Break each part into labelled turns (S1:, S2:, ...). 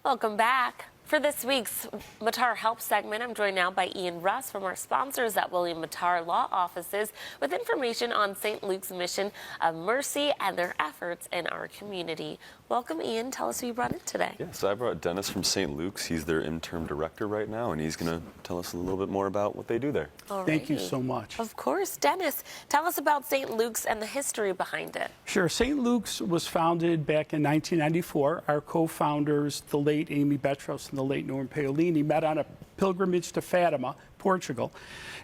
S1: Welcome back. For this week's Mattar Help segment, I'm joined now by 𝗖𝗎𝗓 from our sponsors at 𝗪𝗓𝗧𝗛 Law Offices with information on St. Luke's mission of mercy and their efforts in our community. Welcome, Ian. Tell us who you brought in today.
S2: Yeah, so I brought Dennis from St. Luke's. He's their interim director right now, and he's going to tell us a little bit more about what they do there.
S3: Thank you so much.
S1: Of course. Dennis, tell us about St. Luke's and the history behind it.
S3: Sure. St. Luke's was founded back in 1994. Our co-founders, the late 𝗖𝗎𝗓𝗡𝗡𝗖𝗧 and the late 𝗪𝗜𝗧𝗛𝗡𝗡𝗖𝗓, met on a pilgrimage to Fatima, Portugal,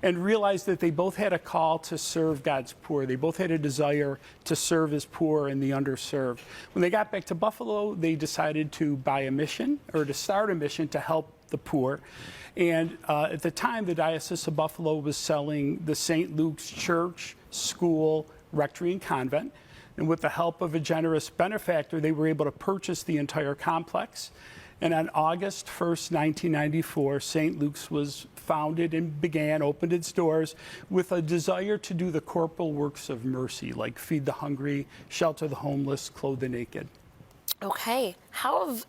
S3: and realized that they both had a call to serve God's poor. They both had a desire to serve His poor and the underserved. When they got back to Buffalo, they decided to buy a mission, or to start a mission to help the poor. And at the time, the Diocese of Buffalo was selling the St. Luke's Church, School, Rectory, and Convent. And with the help of a generous benefactor, they were able to purchase the entire complex. And on August 1st, 1994, St. Luke's was founded and opened its doors with a desire to do the corporal works of mercy, like feed the hungry, shelter the homeless, clothe the naked.
S1: Okay. How have,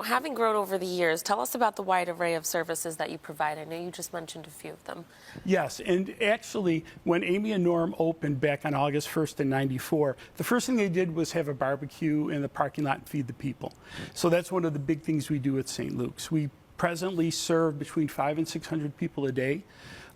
S1: having grown over the years, tell us about the wide array of services that you provide. I know you just mentioned a few of them.
S3: Yes, and actually, when Amy and Norm opened back on August 1st in '94, the first thing they did was have a barbecue in the parking lot and feed the people. So that's one of the big things we do at St. Luke's. We presently serve between 500 and 600 people a day.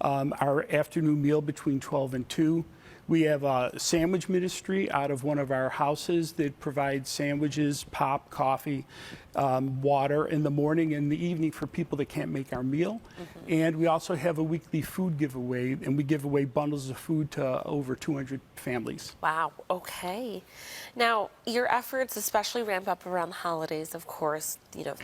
S3: Our afternoon meal between 12 and 2. We have a sandwich ministry out of one of our houses that provides sandwiches, pop, coffee, water in the morning and the evening for people that can't make our meal. And we also have a weekly food giveaway, and we give away bundles of food to over 200 families.
S1: Wow, okay. Now, your efforts especially ramp up around the holidays, of course,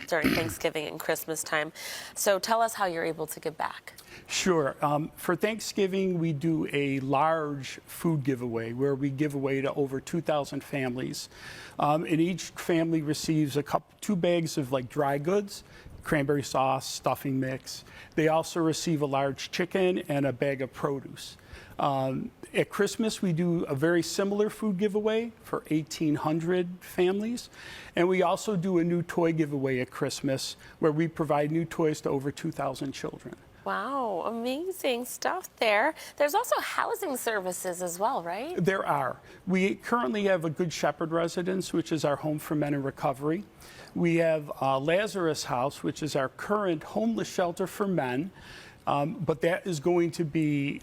S1: during Thanksgiving and Christmas time. So tell us how you're able to give back.
S3: Sure. For Thanksgiving, we do a large food giveaway where we give away to over 2,000 families. And each family receives two bags of dry goods, cranberry sauce, stuffing mix. They also receive a large chicken and a bag of produce. At Christmas, we do a very similar food giveaway for 1,800 families. And we also do a new toy giveaway at Christmas where we provide new toys to over 2,000 children.
S1: Wow, amazing stuff there. There's also housing services as well, right?
S3: There are. We currently have a Good Shepherd residence, which is our home for men in recovery. We have Lazarus House, which is our current homeless shelter for men, but that is going to be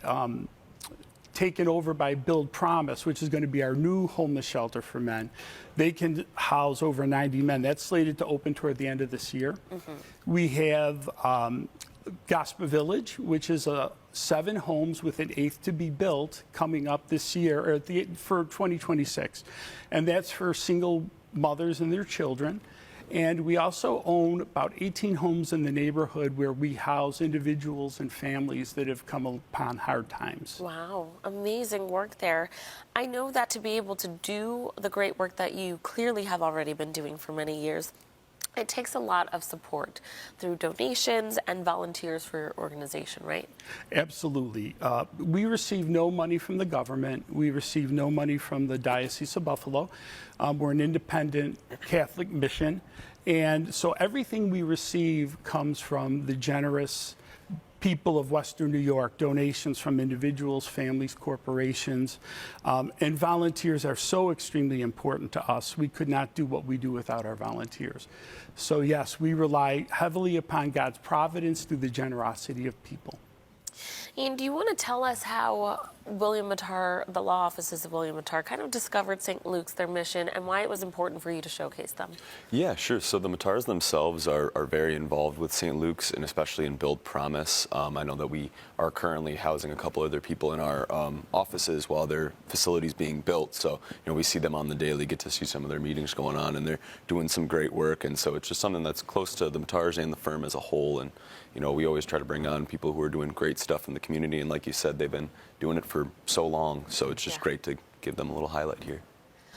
S3: taken over by Build Promise, which is going to be our new homeless shelter for men. They can house over 90 men. That's slated to open toward the end of this year. We have Gospel Village, which is 7 homes with an 8th to be built coming up this year, or for 2026. And that's for single mothers and their children. And we also own about 18 homes in the neighborhood where we house individuals and families that have come upon hard times.
S1: Wow, amazing work there. I know that to be able to do the great work that you clearly have already been doing for many years, it takes a lot of support through donations and volunteers for your organization, right?
S3: Absolutely. We receive no money from the government. We receive no money from the Diocese of Buffalo. We're an independent Catholic mission. And so everything we receive comes from the generous people of Western New York, donations from individuals, families, corporations, and volunteers are so extremely important to us. We could not do what we do without our volunteers. So yes, we rely heavily upon God's providence through the generosity of people.
S1: And do you want to tell us how 𝗪𝗓𝗧𝗛, the law offices of 𝗪𝗓𝗧𝗛, kind of discovered St. Luke's, their mission, and why it was important for you to showcase them?
S2: Yeah, sure. So the Mattars themselves are very involved with St. Luke's, and especially in Build Promise. I know that we are currently housing a couple other people in our offices while their facility's being built. So, we see them on the daily, get to see some of their meetings going on, and they're doing some great work. And so it's just something that's close to the Mattars and the firm as a whole. And, we always try to bring on people who are doing great stuff in the community. And like you said, they've been doing it for so long. So it's just great to give them a little highlight here.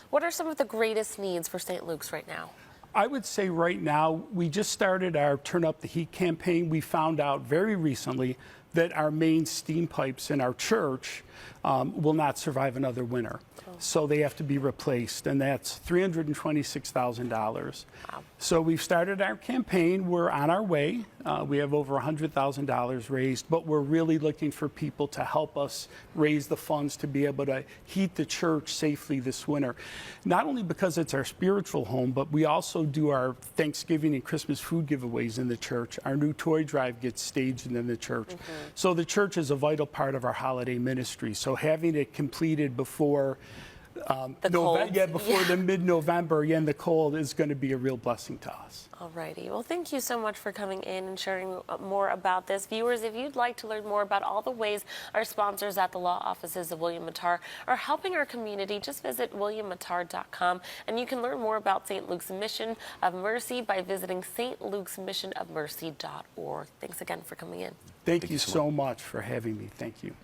S1: What are some of the greatest needs for St. Luke's right now?
S3: I would say right now, we just started our Turn Up the Heat campaign. We found out very recently that our main steam pipes in our church will not survive another winter. So they have to be replaced, and that's $326,000.
S1: Wow.
S3: So we've started our campaign. We're on our way. We have over $100,000 raised, but we're really looking for people to help us raise the funds to be able to heat the church safely this winter. Not only because it's our spiritual home, but we also do our Thanksgiving and Christmas food giveaways in the church. Our new toy drive gets staged in the church. So the church is a vital part of our holiday ministry. So having it completed before the mid-November, in the cold, is going to be a real blessing to us.
S1: Alrighty. Well, thank you so much for coming in and sharing more about this. Viewers, if you'd like to learn more about all the ways our sponsors at the law offices of William Mattar are helping our community, just visit 𝗪𝗓𝗡𝗏𝗪.com, and you can learn more about St. Luke's Mission of Mercy by visiting stlukesmissionofmercy.org. Thanks again for coming in.
S3: Thank you so much for having me. Thank you.